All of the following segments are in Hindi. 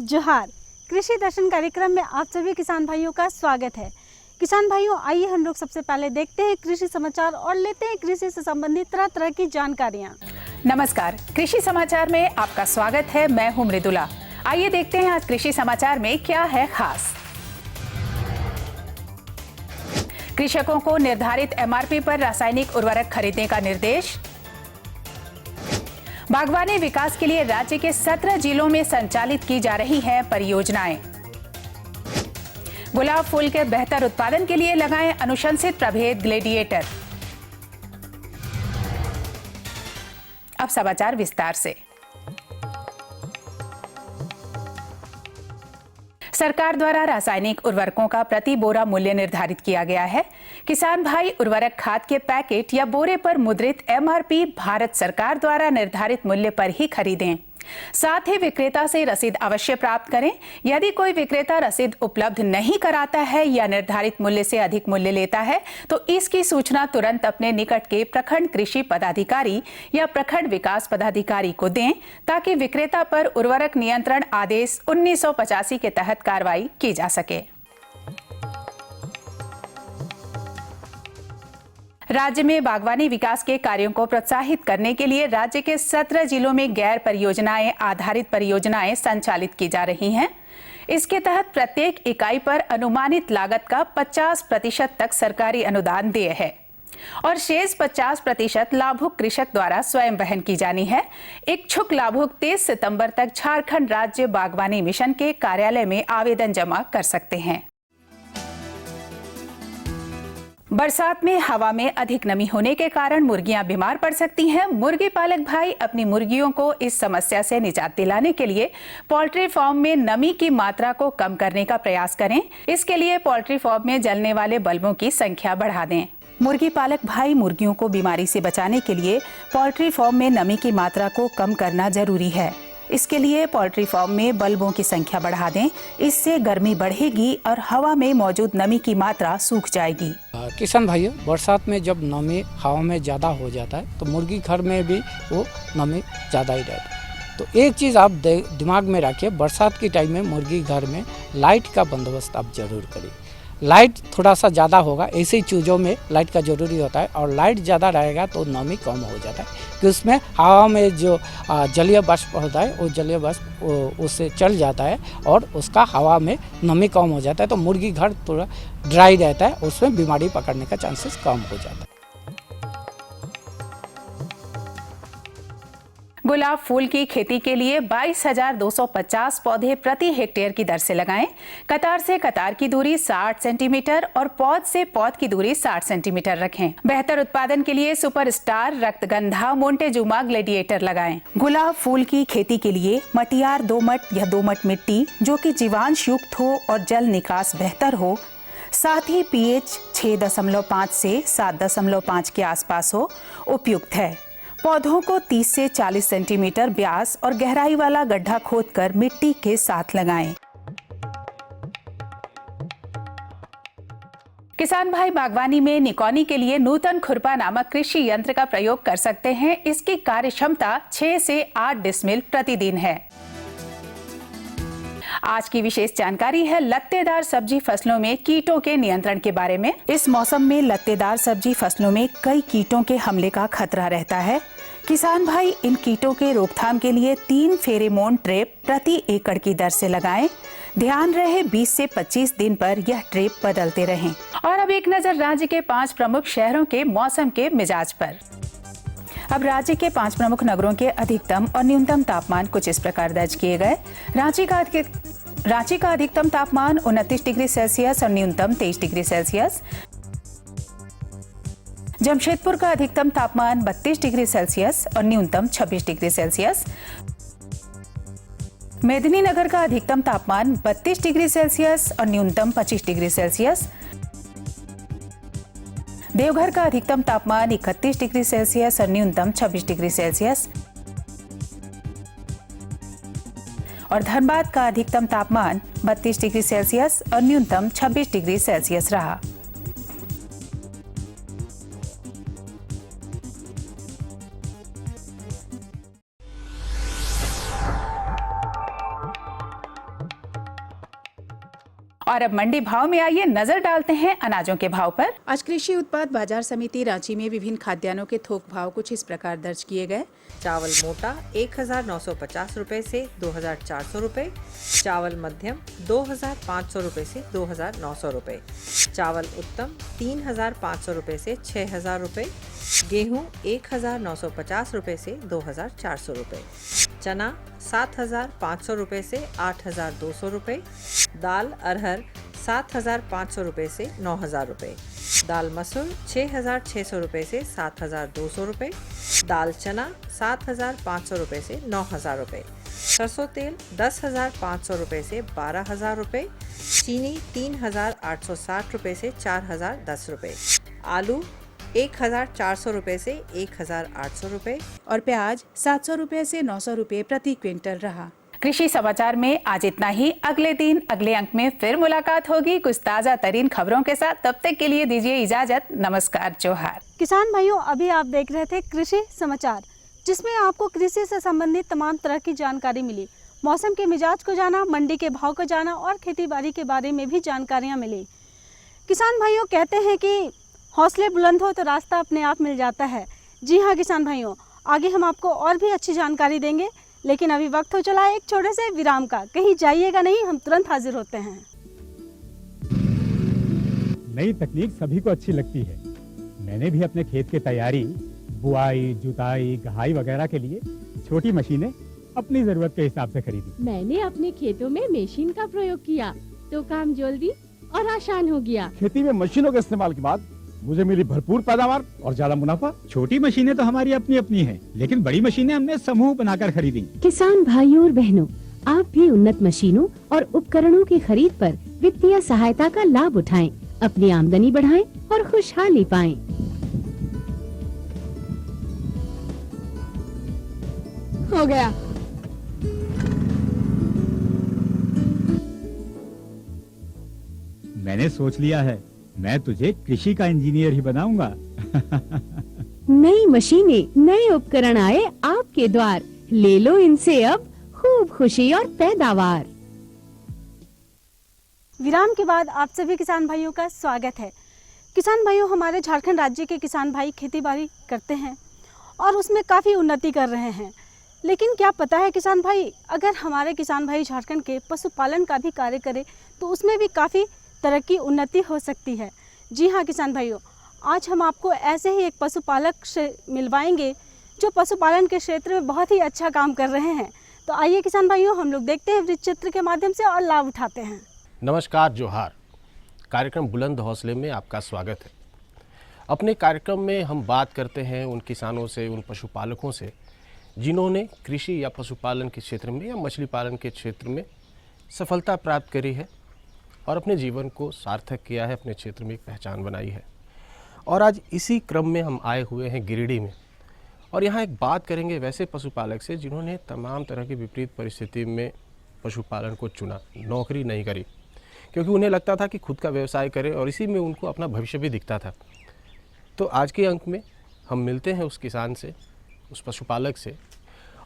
जोहार। कृषि दर्शन कार्यक्रम में आप सभी किसान भाइयों का स्वागत है। किसान भाइयों, आइए हम लोग सबसे पहले देखते हैं कृषि समाचार और लेते हैं कृषि से संबंधित तरह तरह की जानकारियाँ। नमस्कार, कृषि समाचार में आपका स्वागत है। मैं हूं मृदुला। आइए देखते हैं आज कृषि समाचार में क्या है खास। कृषकों को निर्धारित एमआरपी पर रासायनिक उर्वरक खरीदने का निर्देश। बागवानी विकास के लिए राज्य के 17 जिलों में संचालित की जा रही हैं परियोजनाएं। गुलाब फूल के बेहतर उत्पादन के लिए लगाएं अनुशंसित प्रभेद ग्लेडिएटर। अब समाचार विस्तार से। सरकार द्वारा रासायनिक उर्वरकों का प्रति बोरा मूल्य निर्धारित किया गया है। किसान भाई उर्वरक खाद के पैकेट या बोरे पर मुद्रित एमआरपी भारत सरकार द्वारा निर्धारित मूल्य पर ही खरीदें। साथ ही विक्रेता से रसीद अवश्य प्राप्त करें। यदि कोई विक्रेता रसीद उपलब्ध नहीं कराता है या निर्धारित मूल्य से अधिक मूल्य लेता है तो इसकी सूचना तुरंत अपने निकट के प्रखंड कृषि पदाधिकारी या प्रखंड विकास पदाधिकारी को दें, ताकि विक्रेता पर उर्वरक नियंत्रण आदेश 1985 के तहत कार्रवाई की जा सके। राज्य में बागवानी विकास के कार्यों को प्रोत्साहित करने के लिए राज्य के 17 जिलों में गैर परियोजनाएं आधारित परियोजनाएं संचालित की जा रही हैं। इसके तहत प्रत्येक इकाई पर अनुमानित लागत का 50% तक सरकारी अनुदान देय है और शेष 50% लाभुक कृषक द्वारा स्वयं वहन की जानी है। इच्छुक लाभुक 23 सितंबर तक झारखंड राज्य बागवानी मिशन के कार्यालय में आवेदन जमा कर सकते हैं। बरसात में हवा में अधिक नमी होने के कारण मुर्गियां बीमार पड़ सकती हैं। मुर्गी पालक भाई अपनी मुर्गियों को इस समस्या से निजात दिलाने के लिए पोल्ट्री फार्म में नमी की मात्रा को कम करने का प्रयास करें। इसके लिए पोल्ट्री फार्म में जलने वाले बल्बों की संख्या बढ़ा दें। मुर्गी पालक भाई मुर्गियों को बीमारी से बचाने के लिए पोल्ट्री फार्म में नमी की मात्रा को कम करना जरूरी है। इसके लिए पोल्ट्री फार्म में बल्बों की संख्या बढ़ा दें। इससे गर्मी बढ़ेगी और हवा में मौजूद नमी की मात्रा सूख जाएगी। किसान भाइयों, बरसात में जब नमी हवा में ज़्यादा हो जाता है तो मुर्गी घर में भी वो नमी ज़्यादा ही रहता है। तो एक चीज़ आप दिमाग में रखिए, बरसात के टाइम में मुर्गी घर में लाइट का बंदोबस्त आप जरूर करिए। लाइट थोड़ा सा ज़्यादा होगा, ऐसी चीज़ों में लाइट का ज़रूरी होता है और लाइट ज़्यादा रहेगा तो नमी कम हो जाता है कि उसमें हवा में जो जलीय वाष्प होता है वो जलीय वाष्प उससे चल जाता है और उसका हवा में नमी कम हो जाता है, तो मुर्गी घर थोड़ा ड्राई रहता है, उसमें बीमारी पकड़ने का चांसेस कम हो जाता है। गुलाब फूल की खेती के लिए 22,250 पौधे प्रति हेक्टेयर की दर से लगाएं। कतार से कतार की दूरी 60 सेंटीमीटर और पौध से पौध की दूरी 60 सेंटीमीटर रखें। बेहतर उत्पादन के लिए सुपरस्टार, रक्तगंधा, मोंटेजुमा ग्लेडिएटर लगाएं। गुलाब फूल की खेती के लिए मटियार दोमट या दोमट मिट्टी जो कि जीवांश युक्त हो और जल निकास बेहतर हो, साथ ही पीएच 6.5 से 7.5 के आसपास हो, उपयुक्त है। पौधों को 30 से 40 सेंटीमीटर व्यास और गहराई वाला गड्ढा खोदकर मिट्टी के साथ लगाएं। किसान भाई बागवानी में निकौनी के लिए नूतन खुरपा नामक कृषि यंत्र का प्रयोग कर सकते हैं। इसकी कार्य क्षमता 6 से 8 डिसमिल प्रतिदिन है। आज की विशेष जानकारी है लत्तेदार सब्जी फसलों में कीटों के नियंत्रण के बारे में। इस मौसम में लत्तेदार सब्जी फसलों में कई कीटों के हमले का खतरा रहता है। किसान भाई इन कीटों के रोकथाम के लिए 3 फेरोमोन ट्रैप प्रति एकड़ की दर से लगाएं। ध्यान रहे 20 से 25 दिन पर यह ट्रैप बदलते रहें। और अब एक नजर राज्य के 5 प्रमुख शहरों के मौसम के मिजाज पर। अब राज्य के 5 प्रमुख नगरों के अधिकतम और न्यूनतम तापमान कुछ इस प्रकार दर्ज किए गए। रांची का अधिकतम तापमान 29 डिग्री सेल्सियस और न्यूनतम 23 डिग्री सेल्सियस। जमशेदपुर का अधिकतम तापमान 32 डिग्री सेल्सियस और न्यूनतम 26 डिग्री सेल्सियस। मेदिनीनगर का अधिकतम तापमान 32 डिग्री सेल्सियस और न्यूनतम 25 डिग्री सेल्सियस। देवघर का अधिकतम तापमान 31 डिग्री सेल्सियस और न्यूनतम 26 डिग्री सेल्सियस और धनबाद का अधिकतम तापमान 32 डिग्री सेल्सियस और न्यूनतम 26 डिग्री सेल्सियस रहा। और अब मंडी भाव में आइए नजर डालते हैं अनाजों के भाव पर। आज कृषि उत्पाद बाजार समिति रांची में विभिन्न खाद्यान्नों के थोक भाव कुछ इस प्रकार दर्ज किए गए। चावल मोटा 1950 रुपए से 2400 रुपए, चावल मध्यम 2500 रुपए से 2900 रुपए, चावल उत्तम 3500 रुपए से 6000 रुपए, गेहूं 1950 रुपए से 2400 रुपए, चना 7500 रुपए से 8200 रुपए, दाल अरहर 7500 रुपए से 9000 रुपए, दाल मसूर 6600 रुपए से 7200 रुपए, दाल चना 7500 रुपए से 9000 रुपए, सरसों तेल 10500 रुपए से 12000 रुपए, चीनी 3860 रुपए से 4010 रुपए, आलू 1400 रुपए से 1800 रुपए और प्याज 700 रुपए से 900 रुपए प्रति क्विंटल रहा। कृषि समाचार में आज इतना ही। अगले दिन अगले अंक में फिर मुलाकात होगी कुछ ताजा तरीन खबरों के साथ। तब तक के लिए दीजिए इजाजत। नमस्कार, जोहार। किसान भाइयों, अभी आप देख रहे थे कृषि समाचार, जिसमें आपको कृषि से संबंधित तमाम तरह की जानकारी मिली। मौसम के मिजाज को जाना, मंडी के भाव को जाना और खेती बाड़ी के बारे में भी जानकारियाँ मिली। किसान भाइयों कहते हैं कि हौसले बुलंद हो तो रास्ता अपने आप मिल जाता है। जी हाँ किसान भाइयों, आगे हम आपको और भी अच्छी जानकारी देंगे, लेकिन अभी वक्त हो चला है एक छोटे से विराम का। कहीं जाइएगा नहीं, हम तुरंत हाजिर होते हैं। नई तकनीक सभी को अच्छी लगती है। मैंने भी अपने खेत की तैयारी, बुआई, जुताई, गहाई वगैरह के लिए छोटी मशीनें अपनी जरूरत के हिसाब से खरीदी। मैंने अपने खेतों में मशीन का प्रयोग किया तो काम जल्दी और आसान हो गया। खेती में मशीनों के इस्तेमाल के बाद मुझे मिली भरपूर पैदावार और ज्यादा मुनाफा। छोटी मशीनें तो हमारी अपनी अपनी हैं, लेकिन बड़ी मशीनें हमने समूह बनाकर खरीदी। किसान भाइयों और बहनों, आप भी उन्नत मशीनों और उपकरणों की खरीद पर वित्तीय सहायता का लाभ उठाएं, अपनी आमदनी बढ़ाएं और खुशहाली पाएं। हो गया। मैंने सोच लिया है, मैं तुझे कृषि का इंजीनियर ही बनाऊंगा। नई मशीनें, नए उपकरण आए आपके द्वार, ले लो इनसे अब खूब खुशी और पैदावार। विराम के बाद आप सभी किसान भाइयों का स्वागत है। किसान भाइयों, हमारे झारखंड राज्य के किसान भाई खेतीबाड़ी करते हैं और उसमें काफ़ी उन्नति कर रहे हैं। लेकिन क्या पता है किसान भाई, अगर हमारे किसान भाई झारखंड के पशुपालन का भी कार्य करें तो उसमें भी काफ़ी तरह की उन्नति हो सकती है। जी हाँ किसान भाइयों, आज हम आपको ऐसे ही एक पशुपालक से मिलवाएंगे जो पशुपालन के क्षेत्र में बहुत ही अच्छा काम कर रहे हैं। तो आइए किसान भाइयों, हम लोग देखते हैं वृत्त चित्र के माध्यम से और लाभ उठाते हैं। नमस्कार, जोहार। कार्यक्रम बुलंद हौसले में आपका स्वागत है। अपने कार्यक्रम में हम बात करते हैं उन किसानों से, उन पशुपालकों से जिन्होंने कृषि या पशुपालन के क्षेत्र में या मछली पालन के क्षेत्र में सफलता प्राप्त करी है और अपने जीवन को सार्थक किया है, अपने क्षेत्र में एक पहचान बनाई है। और आज इसी क्रम में हम आए हुए हैं गिरिडीह में और यहाँ एक बात करेंगे वैसे पशुपालक से जिन्होंने तमाम तरह की विपरीत परिस्थिति में पशुपालन को चुना, नौकरी नहीं करी, क्योंकि उन्हें लगता था कि खुद का व्यवसाय करें और इसी में उनको अपना भविष्य भी दिखता था। तो आज के अंक में हम मिलते हैं उस किसान से, उस पशुपालक से,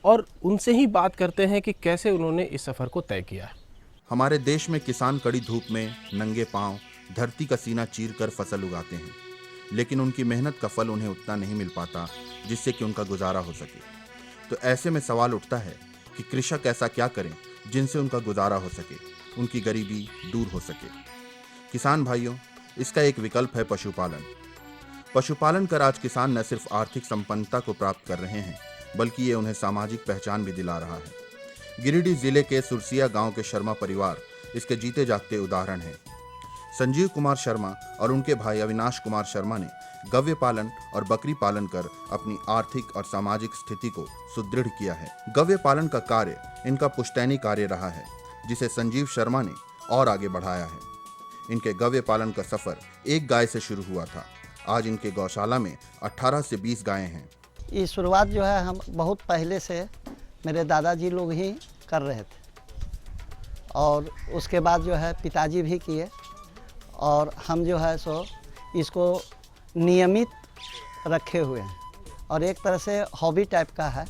और उनसे ही बात करते हैं कि कैसे उन्होंने इस सफ़र को तय किया है। हमारे देश में किसान कड़ी धूप में नंगे पांव धरती का सीना चीरकर फसल उगाते हैं, लेकिन उनकी मेहनत का फल उन्हें उतना नहीं मिल पाता जिससे कि उनका गुजारा हो सके। तो ऐसे में सवाल उठता है कि कृषक ऐसा क्या करें जिनसे उनका गुजारा हो सके, उनकी गरीबी दूर हो सके। किसान भाइयों, इसका एक विकल्प है पशुपालन। पशुपालन कर आज किसान न सिर्फ आर्थिक संपन्नता को प्राप्त कर रहे हैं, बल्कि ये उन्हें सामाजिक पहचान भी दिला रहा है। गिरिडीह जिले के सुरसिया गांव के शर्मा परिवार इसके जीते जागते उदाहरण हैं। संजीव कुमार शर्मा और उनके भाई अविनाश कुमार शर्मा ने गव्य पालन और बकरी पालन कर अपनी आर्थिक और सामाजिक स्थिति को सुदृढ़ किया है। गव्य पालन का कार्य इनका पुश्तैनी कार्य रहा है, जिसे संजीव शर्मा ने और आगे बढ़ाया है। इनके गव्य पालन का सफर एक गाय से शुरू हुआ था। आज इनके गौशाला में 18 से 20 गायें हैं। ये शुरुआत जो है हम बहुत पहले से मेरे दादाजी लोग ही कर रहे थे और उसके बाद जो है पिताजी भी किए और हम जो है सो इसको नियमित रखे हुए हैं और एक तरह से हॉबी टाइप का है,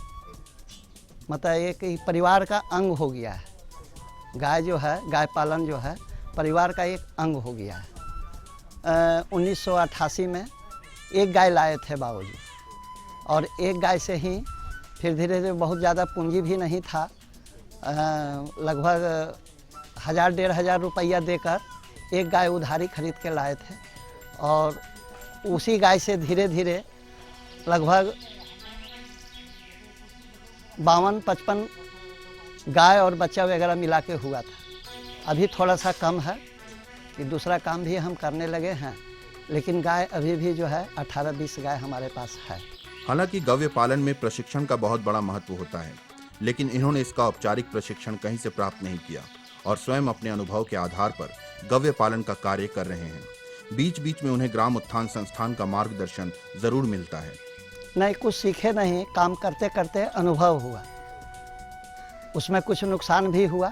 मतलब एक परिवार का अंग हो गया है। गाय जो है, गाय पालन जो है परिवार का एक अंग हो गया है। 1988 में एक गाय लाए थे बाबूजी, और एक गाय से ही फिर धीरे धीरे, बहुत ज़्यादा पूंजी भी नहीं था, लगभग 1000-1500 रुपया देकर एक गाय उधारी खरीद के लाए थे, और उसी गाय से धीरे धीरे लगभग 52-55 गाय और बच्चा वगैरह मिला के हुआ था। अभी थोड़ा सा कम है कि दूसरा काम भी हम करने लगे हैं, लेकिन गाय अभी भी जो है 18-20 गाय हमारे पास है। हालांकि गव्य पालन में प्रशिक्षण का बहुत बड़ा महत्व होता है, लेकिन इन्होंने इसका औपचारिक प्रशिक्षण कहीं से प्राप्त नहीं किया और स्वयं अपने अनुभव के आधार पर गव्य पालन का कार्य कर रहे हैं। बीच बीच में उन्हें ग्राम उत्थान संस्थान का मार्गदर्शन जरूर मिलता है। नहीं, कुछ सीखे नहीं, काम करते करते अनुभव हुआ। उसमें कुछ नुकसान भी हुआ,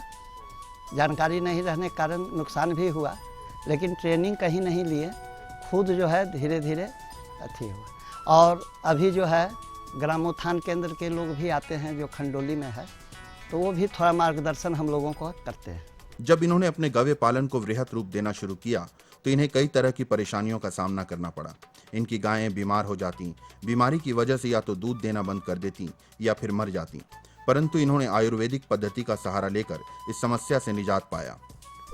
जानकारी नहीं रहने के कारण नुकसान भी हुआ, लेकिन ट्रेनिंग कहीं नहीं लिए, खुद जो है धीरे धीरे अथी हुआ। और अभी जो है ग्रामोत्थान केंद्र के लोग भी आते हैं जो खंडोली में है, तो वो भी थोड़ा मार्गदर्शन हम लोगों को करते हैं। जब इन्होंने अपने गव्य पालन को वृहत रूप देना शुरू किया तो इन्हें कई तरह की परेशानियों का सामना करना पड़ा। इनकी गायें बीमार हो जाती, बीमारी की वजह से या तो दूध देना बंद कर देती या फिर मर जाती, परंतु इन्होंने आयुर्वेदिक पद्धति का सहारा लेकर इस समस्या से निजात पाया।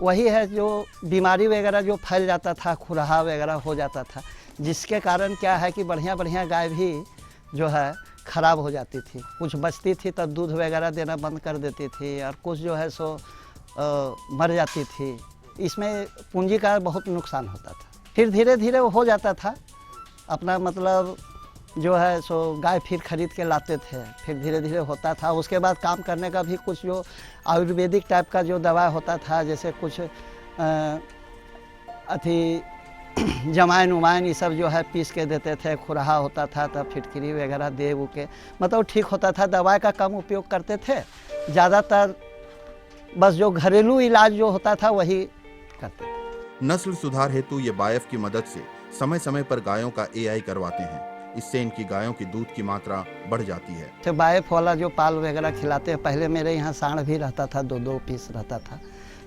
वही है, जो बीमारी वगैरह जो फैल जाता था, खुरहा वगैरह हो जाता था, जिसके कारण क्या है कि बढ़िया बढ़िया गाय भी जो है ख़राब हो जाती थी। कुछ बचती थी तो दूध वगैरह देना बंद कर देती थी, और कुछ जो है सो मर जाती थी। इसमें पूंजी का बहुत नुकसान होता था। फिर धीरे धीरे वो हो जाता था अपना, मतलब जो है सो गाय फिर खरीद के लाते थे, फिर धीरे धीरे होता था। उसके बाद काम करने का भी कुछ जो आयुर्वेदिक टाइप का जो दवा होता था, जैसे कुछ अथी जमाइन उमाइन ये सब जो है पीस के देते थे, खुरहा होता था तब फिटकरी वगैरह दे वो के, मतलब ठीक होता था। दवाई का कम उपयोग करते थे, ज़्यादातर बस जो घरेलू इलाज जो होता था वही करते थे। नस्ल सुधार हेतु ये बायफ की मदद से समय समय पर गायों का AI करवाते हैं। इससे इनकी गायों की दूध की मात्रा बढ़ जाती है। तो बायफ वाला जो पाल वगैरह खिलाते हैं, पहले मेरे यहाँ सांड भी रहता था, 2-2 पीस रहता था,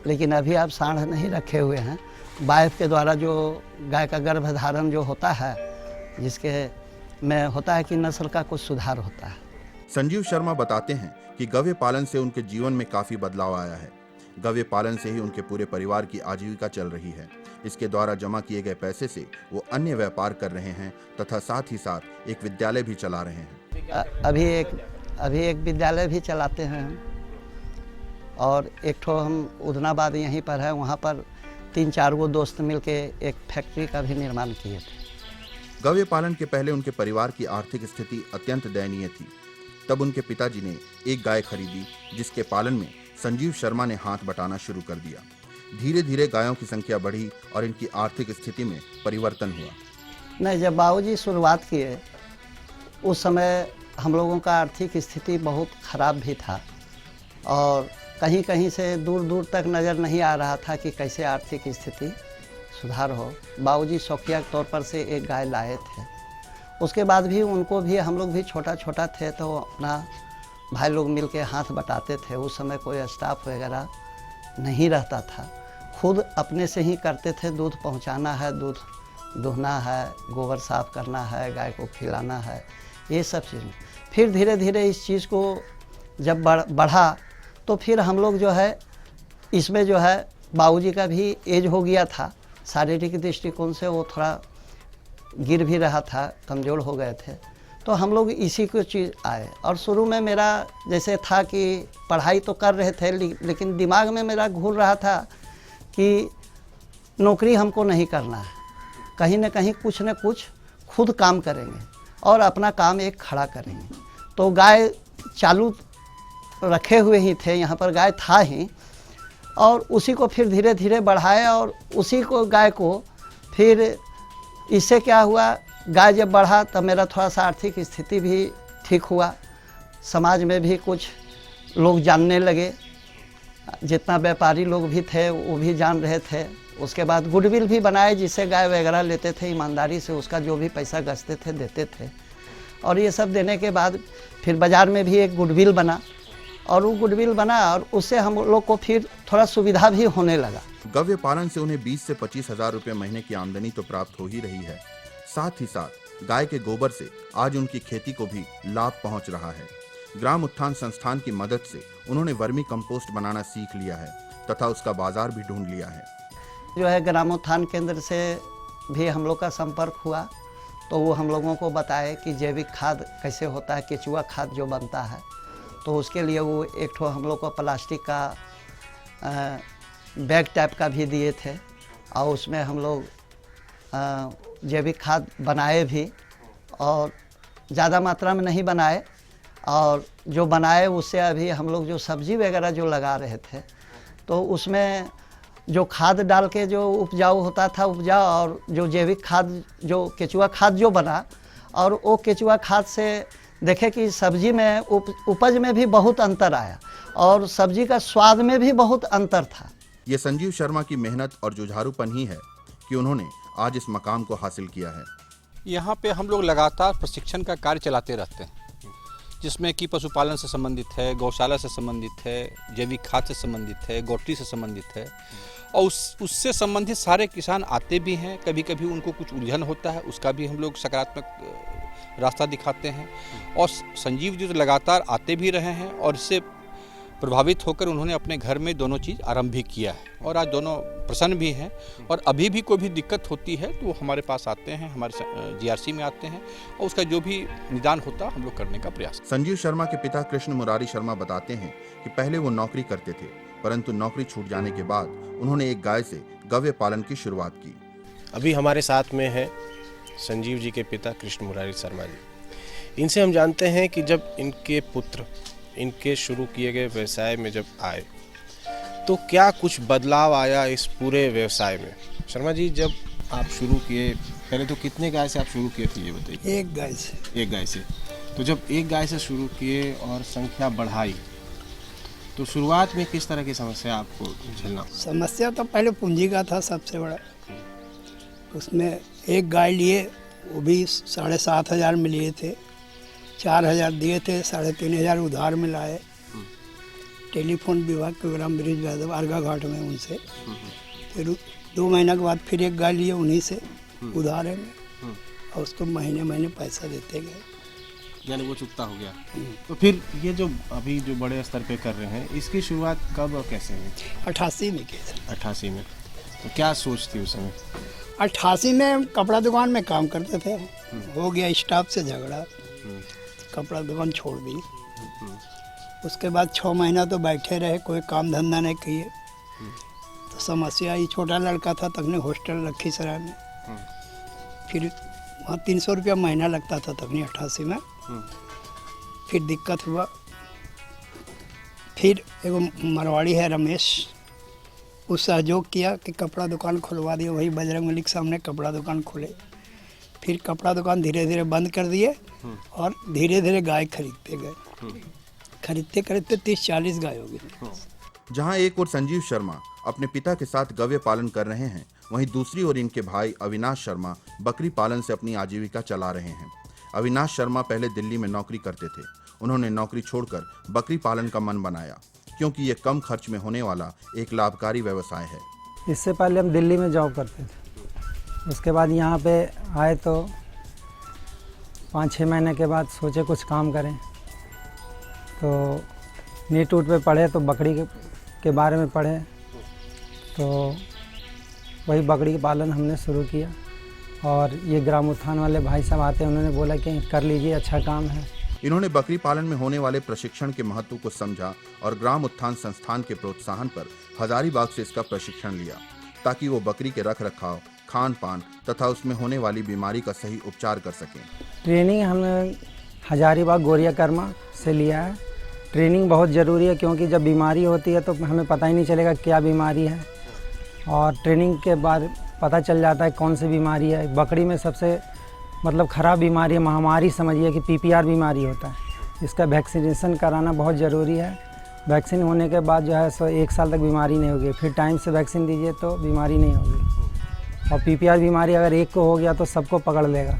लेकिन अभी आप सांड नहीं रखे हुए हैं। बायफ के द्वारा जो गाय का गर्भधारण जो होता है, जिसके में होता है कि नस्ल का कुछ सुधार होता है। संजीव शर्मा बताते हैं कि गव्य पालन से उनके जीवन में काफी बदलाव आया है। गव्य पालन से ही उनके पूरे परिवार की आजीविका चल रही है। इसके द्वारा जमा किए गए पैसे से वो अन्य व्यापार कर रहे हैं तथा साथ ही साथ एक विद्यालय भी चला रहे हैं। अभी एक विद्यालय भी चलाते हैं, और एक ठो हम उदनाबाद यहीं पर है, वहाँ पर 3-4 गो दोस्त मिलके एक फैक्ट्री का भी निर्माण किए थे। गव्य पालन के पहले उनके परिवार की आर्थिक स्थिति अत्यंत दयनीय थी। तब उनके पिताजी ने एक गाय खरीदी, जिसके पालन में संजीव शर्मा ने हाथ बटाना शुरू कर दिया। धीरे धीरे गायों की संख्या बढ़ी और इनकी आर्थिक स्थिति में परिवर्तन हुआ। नहीं, जब बाबूजी शुरुआत किए उस समय हम लोगों का आर्थिक स्थिति बहुत ख़राब भी था, और कहीं कहीं से दूर दूर तक नज़र नहीं आ रहा था कि कैसे आर्थिक स्थिति सुधार हो। बाबूजी शौकिया तौर पर से एक गाय लाए थे। उसके बाद भी उनको भी, हम लोग भी छोटा छोटा थे तो अपना भाई लोग मिल के हाथ बटाते थे। उस समय कोई स्टाफ वगैरह नहीं रहता था, खुद अपने से ही करते थे। दूध पहुंचाना है, दूध दुहना है, गोबर साफ करना है, गाय को खिलाना है, ये सब चीज़। फिर धीरे धीरे इस चीज़ को जब बढ़ा तो फिर हम लोग जो है इसमें जो है बाबूजी का भी एज हो गया था, शारीरिक दृष्टिकोण से वो थोड़ा गिर भी रहा था, कमज़ोर हो गए थे, तो हम लोग इसी को चीज़ आए। और शुरू में मेरा जैसे था कि पढ़ाई तो कर रहे थे, लेकिन दिमाग में मेरा घूर रहा था कि नौकरी हमको नहीं करना है, कहीं ना कहीं कुछ न कुछ खुद काम करेंगे और अपना काम एक खड़ा करेंगे। तो गाय चालू रखे हुए ही थे, यहाँ पर गाय था ही, और उसी को फिर धीरे धीरे बढ़ाया, और उसी को गाय को फिर इससे क्या हुआ, गाय जब बढ़ा तब मेरा थोड़ा सा आर्थिक स्थिति भी ठीक हुआ, समाज में भी कुछ लोग जानने लगे, जितना व्यापारी लोग भी थे वो भी जान रहे थे। उसके बाद गुडविल भी बनाए, जिससे गाय वगैरह लेते थे ईमानदारी से, उसका जो भी पैसा गछते थे देते थे। और ये सब देने के बाद फिर बाज़ार में भी एक गुडविल बना, और वो गुडविल बना और उससे हम लोग को फिर थोड़ा सुविधा भी होने लगा। गव्य पालन से उन्हें 20 से 25,000 रुपए महीने की आमदनी तो प्राप्त हो ही रही है, साथ ही साथ गाय के गोबर से आज उनकी खेती को भी लाभ पहुंच रहा है। ग्राम उत्थान संस्थान की मदद से उन्होंने वर्मी कंपोस्ट बनाना सीख लिया है तथा उसका बाजार भी ढूंढ लिया है। जो है ग्रामोत्थान केंद्र से भी हम लोग का संपर्क हुआ तो वो हम लोगों को बताए कि जैविक खाद कैसे होता है, केचुआ खाद जो बनता है, तो उसके लिए वो एक ठो हम लोग को प्लास्टिक का बैग टाइप का भी दिए थे और उसमें हम लोग जैविक खाद बनाए भी और ज़्यादा मात्रा में नहीं बनाए, और जो बनाए उससे अभी हम लोग जो सब्जी वगैरह जो लगा रहे थे तो उसमें जो खाद डाल के जो उपजाऊ होता था उपजाऊ, और जो जैविक खाद जो केचुआ खाद जो बना, और वो केचुआ खाद से देखे कि सब्जी में उपज में भी बहुत अंतर आया और सब्जी का स्वाद में भी बहुत अंतर था। ये संजीव शर्मा की मेहनत और जुझारूपन ही है कि उन्होंने आज इस मकाम को हासिल किया है। यहाँ पे हम लोग लगातार प्रशिक्षण का कार्य चलाते रहते हैं, जिसमें कि पशुपालन से संबंधित है, गौशाला से संबंधित है, जैविक खाद से संबंधित है, गोट्री से संबंधित है, और उससे संबंधित सारे किसान आते भी हैं। कभी कभी उनको कुछ उलझन होता है, उसका भी हम लोग सकारात्मक रास्ता दिखाते हैं। और संजीव जी तो लगातार आते भी रहे हैं और इससे प्रभावित होकर उन्होंने अपने घर में दोनों चीज़ आरंभ भी किया है और आज दोनों प्रसन्न भी हैं। और अभी भी कोई भी दिक्कत होती है तो वो हमारे पास आते हैं, हमारे जीआरसी में आते हैं और उसका जो भी निदान होता है हम लोग करने का प्रयास। संजीव शर्मा के पिता कृष्ण मुरारी शर्मा बताते हैं कि पहले वो नौकरी करते थे, परंतु नौकरी छूट जाने के बाद उन्होंने एक गाय से गव्य पालन की शुरुआत की। अभी हमारे साथ में है संजीव जी के पिता कृष्ण मुरारी शर्मा जी। इनसे हम जानते हैं कि जब इनके पुत्र इनके शुरू किए गए व्यवसाय में जब आए तो क्या कुछ बदलाव आया इस पूरे व्यवसाय में। शर्मा जी, जब आप शुरू किए, पहले तो कितने गाय से आप शुरू किए थे ये बताइए। एक गाय से। एक गाय से। तो जब एक गाय से शुरू किए और संख्या बढ़ाई तो शुरुआत में किस तरह की समस्या आपको झेलना? समस्या तो पहले पूंजी का था सबसे बड़ा। उसमें एक गाय लिए, वो भी 7,500 में लिए थे, 4,000 दिए थे, 3,500 उधार में लाए। टेलीफोन विभाग के ग्राम ब्रिज यादव अर्गा घाट में उनसे। फिर 2 महीना के बाद फिर एक गाय लिए उन्हीं से उधार में, और उसको महीने महीने पैसा देते गए, यानी वो चुकता हो गया। तो फिर ये जो अभी जो बड़े स्तर पे कर रहे हैं, इसकी शुरुआत कब और कैसे हुई? 88 में की। 88 में। तो क्या सोच थी उस समय? 88 में कपड़ा दुकान में काम करते थे, हो गया स्टाफ से झगड़ा, कपड़ा दुकान छोड़ दी। उसके बाद 6 महीना तो बैठे रहे, कोई काम धंधा नहीं किए। तो समस्या, ये छोटा लड़का था तकने हॉस्टल लखीसराय में, फिर वहाँ 300 रुपया महीना लगता था तकनी 88 में। फिर दिक्कत हुआ, फिर एगो मरवाड़ी है रमेश, उस सहयोग किया कि कपड़ा दुकान खुलवा दिए, वही बजरंग बली के सामने कपड़ा दुकान खुले। फिर कपड़ा दुकान धीरे धीरे बंद कर दिए और धीरे धीरे गाय खरीदते गए। खरीदते खरीदते 30-40 गाय हो गई। जहां एक ओर संजीव शर्मा अपने पिता के साथ गव्य पालन कर रहे हैं, वहीं दूसरी ओर इनके भाई अविनाश शर्मा बकरी पालन से अपनी आजीविका चला रहे हैं। अविनाश शर्मा पहले दिल्ली में नौकरी करते थे। उन्होंने नौकरी छोड़कर बकरी पालन का मन बनाया, क्योंकि ये कम खर्च में होने वाला एक लाभकारी व्यवसाय है। इससे पहले हम दिल्ली में जॉब करते थे, उसके बाद यहाँ पे आए तो 5-6 महीने के बाद सोचे कुछ काम करें, तो नीट ऊट पे पढ़े तो बकरी के बारे में पढ़े, तो वही बकरी पालन हमने शुरू किया। और ये ग्राम उत्थान वाले भाई साहब आते हैं, उन्होंने बोला कि कर लीजिए, अच्छा काम है। इन्होंने बकरी पालन में होने वाले प्रशिक्षण के महत्व को समझा और ग्राम उत्थान संस्थान के प्रोत्साहन पर हजारीबाग से इसका प्रशिक्षण लिया, ताकि वो बकरी के रख रखाव, खान पान तथा उसमें होने वाली बीमारी का सही उपचार कर सकें। ट्रेनिंग हमने हजारीबाग गोरिया कर्मा से लिया है। ट्रेनिंग बहुत ज़रूरी है, क्योंकि जब बीमारी होती है तो हमें पता ही नहीं चलेगा क्या बीमारी है, और ट्रेनिंग के बाद पता चल जाता है कौन सी बीमारी है। बकरी में सबसे ख़राब बीमारी है, महामारी समझिए कि PPR बीमारी होता है। इसका वैक्सीनेशन कराना बहुत ज़रूरी है। वैक्सीन होने के बाद जो है सो 1 साल तक बीमारी नहीं होगी, फिर टाइम से वैक्सीन दीजिए तो बीमारी नहीं होगी। और PPR बीमारी अगर एक को हो गया तो सबको पकड़ लेगा,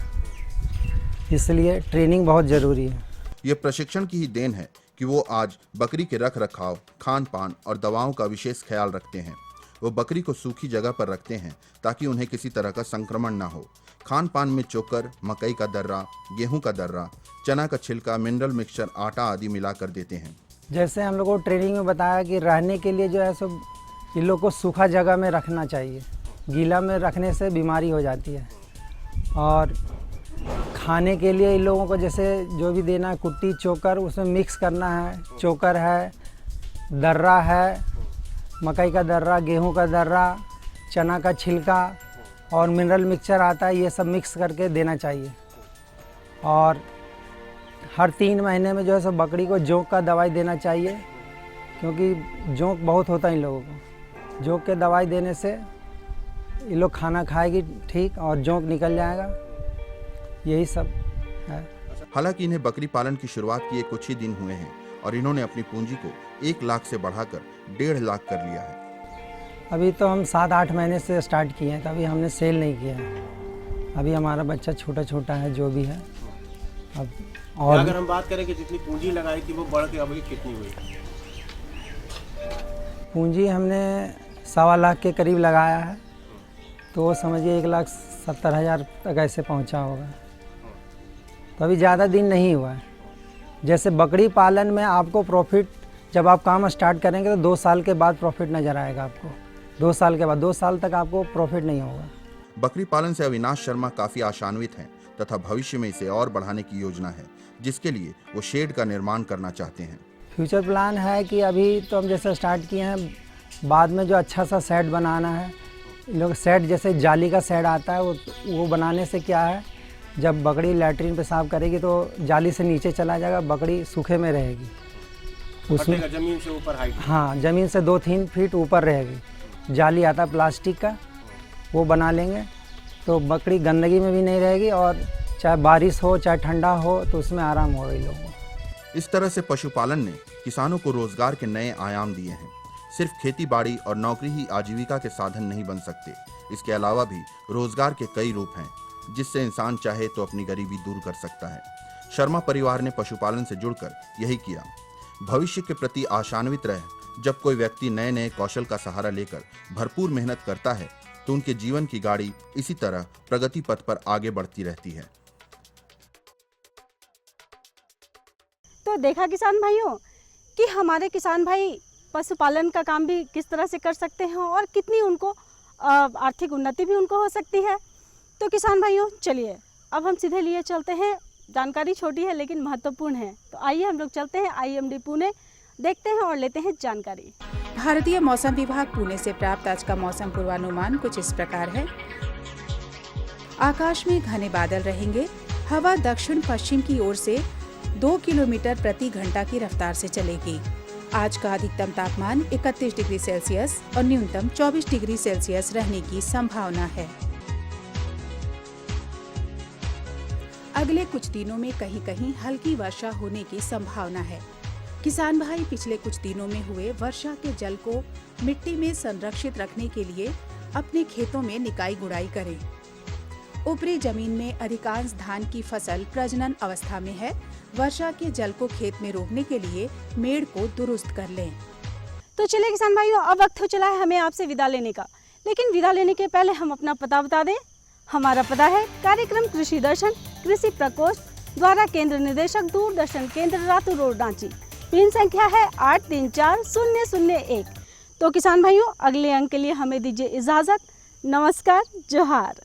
इसलिए ट्रेनिंग बहुत ज़रूरी है। ये प्रशिक्षण की ही देन है कि वो आज बकरी के रख रखाव, खान पान और दवाओं का विशेष ख्याल रखते हैं। वो बकरी को सूखी जगह पर रखते हैं ताकि उन्हें किसी तरह का संक्रमण ना हो। खान पान में चोकर, मकई का दर्रा, गेहूं का दर्रा, चना का छिलका, मिनरल मिक्सचर, आटा आदि मिलाकर देते हैं। जैसे हम लोग को ट्रेनिंग में बताया कि रहने के लिए जो है सो इन लोग को सूखा जगह में रखना चाहिए, गीला में रखने से बीमारी हो जाती है। और खाने के लिए इन लोगों को जैसे जो भी देना है, कुट्टी, चोकर, उसमें मिक्स करना है। चोकर है, दर्रा है, मकई का दर्रा, गेहूं का दर्रा, चना का छिलका और मिनरल मिक्सचर आता है, ये सब मिक्स करके देना चाहिए। और हर 3 महीने में जो है सो बकरी को जोंक का दवाई देना चाहिए, क्योंकि जोंक बहुत होता है इन लोगों को। जोंक के दवाई देने से ये लोग खाना खाएगी ठीक और जोंक निकल जाएगा। यही सब है। हालांकि इन्हें बकरी पालन की शुरुआत किए कुछ ही दिन हुए हैं और इन्होंने अपनी पूंजी को 1 लाख से बढ़ाकर 1.5 लाख कर लिया है। अभी तो हम 7-8 महीने से स्टार्ट किए हैं, कभी हमने सेल नहीं किया है। अभी हमारा बच्चा छोटा छोटा है जो भी है। अब और अगर हम बात करें कि जितनी पूंजी लगाई थी वो बढ़ के अभी कितनी हुई? पूंजी हमने 1.25 लाख के करीब लगाया है, तो वो समझिए 1,70,000 तक ऐसे पहुंचा होगा। तो अभी ज़्यादा दिन नहीं हुआ है। जैसे बकरी पालन में आपको प्रॉफिट, जब आप काम स्टार्ट करेंगे तो 2 साल के बाद प्रॉफिट नज़र आएगा आपको। 2 साल के बाद, 2 साल तक आपको प्रॉफिट नहीं होगा। बकरी पालन से अविनाश शर्मा काफ़ी आशान्वित हैं तथा भविष्य में इसे और बढ़ाने की योजना है, जिसके लिए वो शेड का निर्माण करना चाहते हैं। फ्यूचर प्लान है कि अभी तो हम जैसे स्टार्ट किए हैं, बाद में जो अच्छा सा सेट बनाना है। लोग सेट जैसे जाली का सेट आता है, वो बनाने से क्या है, जब बकरी लैट्रीन पेशाब करेगी तो जाली से नीचे चला जाएगा, बकरी सूखे में रहेगी। उसमें जमीन से ऊपर हाइट, हाँ, ज़मीन से 2-3 फीट ऊपर रहेगी। जाली आता है प्लास्टिक का, वो बना लेंगे तो बकरी गंदगी में भी नहीं रहेगी और चाहे बारिश हो चाहे ठंडा हो तो उसमें आराम होगा इन लोगों को। इस तरह से पशुपालन ने किसानों को रोजगार के नए आयाम दिए हैं। सिर्फ खेती बाड़ी और नौकरी ही आजीविका के साधन नहीं बन सकते, इसके अलावा भी रोजगार के कई रूप हैं जिससे इंसान चाहे तो अपनी गरीबी दूर कर सकता है। शर्मा परिवार ने पशुपालन से जुड़कर यही किया। भविष्य के प्रति आशान्वित रह, जब कोई व्यक्ति नए नए कौशल का सहारा लेकर भरपूर मेहनत करता है तो उनके जीवन की गाड़ी इसी तरह प्रगति पथ पर आगे बढ़ती रहती है। तो देखा किसान भाइयों कि हमारे किसान भाई पशुपालन का काम भी किस तरह से कर सकते हैं और कितनी उनको आर्थिक उन्नति भी उनको हो सकती है। तो किसान भाइयों चलिए अब हम सीधे लिए चलते हैं। जानकारी छोटी है लेकिन महत्वपूर्ण है, तो आइए हम लोग चलते हैं IMD पुणे, देखते हैं और लेते हैं जानकारी। भारतीय मौसम विभाग पुणे से प्राप्त आज का मौसम पूर्वानुमान कुछ इस प्रकार है। आकाश में घने बादल रहेंगे। हवा दक्षिण पश्चिम की ओर से 2 किलोमीटर प्रति घंटा की रफ्तार से चलेगी। आज का अधिकतम तापमान 31 डिग्री सेल्सियस और न्यूनतम 24 डिग्री सेल्सियस रहने की संभावना है। अगले कुछ दिनों में कहीं कहीं हल्की वर्षा होने की संभावना है। किसान भाई पिछले कुछ दिनों में हुए वर्षा के जल को मिट्टी में संरक्षित रखने के लिए अपने खेतों में निकाई गुड़ाई करें। ऊपरी जमीन में अधिकांश धान की फसल प्रजनन अवस्था में है। वर्षा के जल को खेत में रोकने के लिए मेड़ को दुरुस्त कर लें। तो चलिए किसान भाइयों, अब वक्त हो चला है हमें आपसे विदा लेने का, लेकिन विदा लेने के पहले हम अपना पता बता दें। हमारा पता है कार्यक्रम कृषि दर्शन, कृषि प्रकोष्ठ द्वारा केंद्र निदेशक, दूरदर्शन केंद्र, रातू रोड, रांची। पिन संख्या है 834001। तो किसान भाइयों, अगले अंक के लिए हमें दीजिए इजाजत। नमस्कार, जोहार।